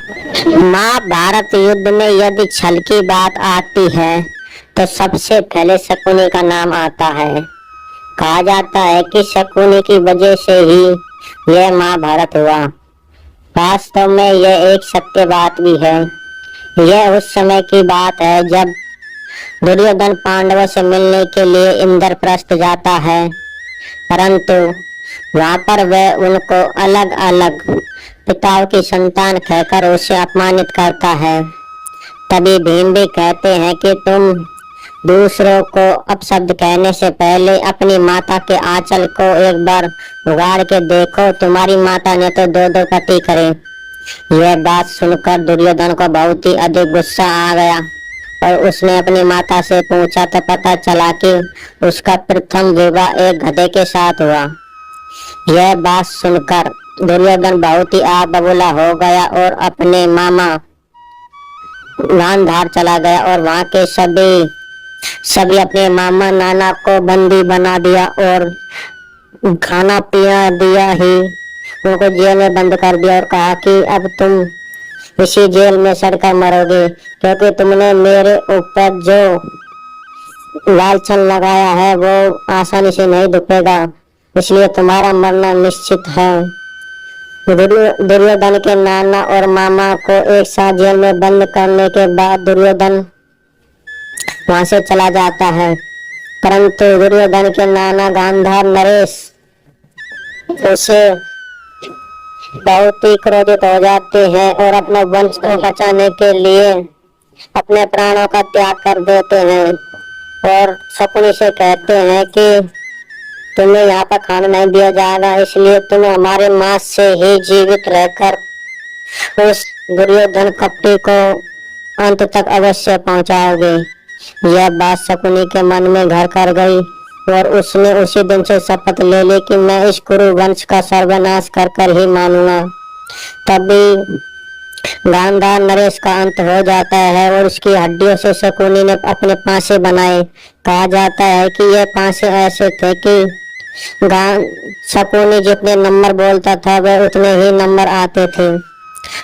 महाभारत युद्ध में यदि छल की बात आती है तो सबसे पहले शकुनी का नाम आता है। कहा जाता है कि शकुनी की वजह से ही यह महाभारत हुआ। वास्तव में यह एक सत्य बात भी है। यह उस समय की बात है जब दुर्योधन पांडवों से मिलने के लिए इंद्रप्रस्थ जाता है, परंतु वहां पर वह उनको अलग अलग पिताओं की संतान कहकर उसे अपमानित करता है। तभी भीम भी कहते हैं कि तुम दूसरों को अपशब्द कहने से पहले अपनी माता के आंचल को एक बार उगाड़ के देखो, तुम्हारी माता ने तो दो दो पति करे। यह बात सुनकर दुर्योधन को बहुत ही अधिक गुस्सा आ गया और उसने अपनी माता से पूछा तो पता चला कि उसका प्रथम विवाह एक गधे के साथ हुआ। यह बात सुनकर दुर्योधन बहुत ही आग बबूला हो गया और अपने मामा गांधार चला गया और वहां के सभी अपने मामा नाना को बंदी बना दिया और खाना पिया दिया ही उनको जेल में बंद कर दिया और कहा कि अब तुम इसी जेल में सड़कर मरोगे, क्योंकि तुमने मेरे ऊपर जो लालछन लगाया है वो आसानी से नहीं दुखेगा, इसलिए तुम्हारा मरना निश्चित है। दुर्योधन के नाना और मामा को एक साथ जेल में बंद करने के बाद दुर्योधन वहां से चला जाता है, परंतु दुर्योधन के नाना गांधार नरेश उसे बहुत ही क्रोधित हो जाते हैं और अपने वंश को बचाने के लिए अपने प्राणों का त्याग कर देते हैं और शकुनी से कहते हैं कि तुम्हें यहाँ पर खाना नहीं दिया जाएगा, इसलिए तुम हमारे मांस से ही जीवित रहकर उस दुर्योधन कपटी को अंत तक अवश्य पहुंचाओगे। यह बात शकुनी के मन में घर कर गई और उसने उसी दिन से शपथ ले ली कि मैं इस कुरु वंश का सर्वनाश कर कर ही मानूंगा। तभी गांधार नरेश का अंत हो जाता है और उसकी हड्डियों से शकुनी ने अपने पासे बनाए। कहा जाता है कि यह पासे ऐसे थे कि शकुनी जितने नंबर बोलता था वह उतने ही नंबर आते थे,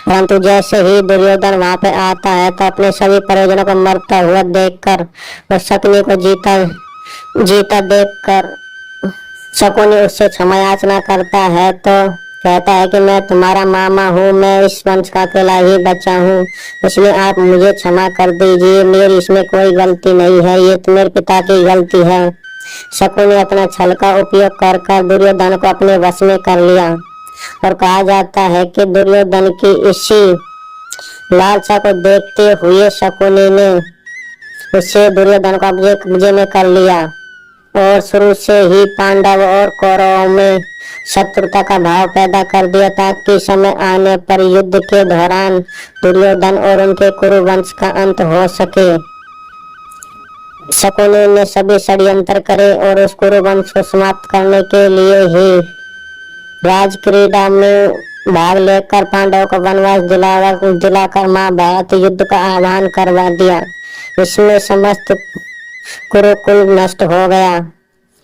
परंतु जैसे ही दुर्योधन वहां पे आता है तो अपने सभी परिजनों को मरता हुआ देखकर और शकुनी को जीता देखकर शकुनी उससे क्षमा याचना करता है तो कहता है कि मैं तुम्हारा मामा हूँ, मैं इस वंश का अकेला ही बच्चा हूँ, इसलिए आप मुझे क्षमा कर दीजिए, मेरी इसमें कोई गलती नहीं है, ये तो मेरे पिता की गलती है। शकुनी अपना छल का उपयोग कर दुर्योधन को अपने वश में कर लिया और कहा जाता है कि दुर्योधन की इसी लालसा को देखते हुए शकुनी ने उससे दुर्योधन को अपने कब्जे में कर लिया और शुरू से ही पांडव और कौरवों में शत्रुता का भाव पैदा कर दिया ताकि समय आने पर युद्ध के दौरान दुर्योधन और उनके कुरु वंश का अंत हो सके। शकुनी ने सभी षड्यंत्र करे और उस कुरु वंश को समाप्त करने के लिए ही राजक्रीड़ा में भाग लेकर पांडवों को वनवास दिलाकर महाभारत युद्ध का आह्वान करवा दिया। इसमें समस्त कुरुकुल नष्ट हो गया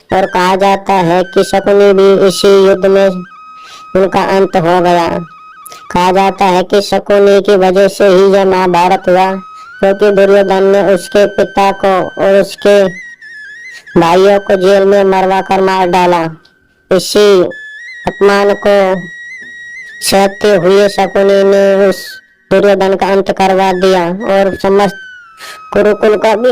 और कहा जाता है कि शकुनी भी इसी युद्ध में उनका अंत हो गया। कहा जाता है कि शकुनी की वजह से ही यह महाभारत हुआ, क्योंकि दुर्योधन ने उसके पिता को और उसके भाइयों को जेल में मरवा कर मार डाला। इसी अपमान को सहते हुए शकुनी ने उस दुर्योधन का अंत करवा दिया और समस्त कुरुकुल का भी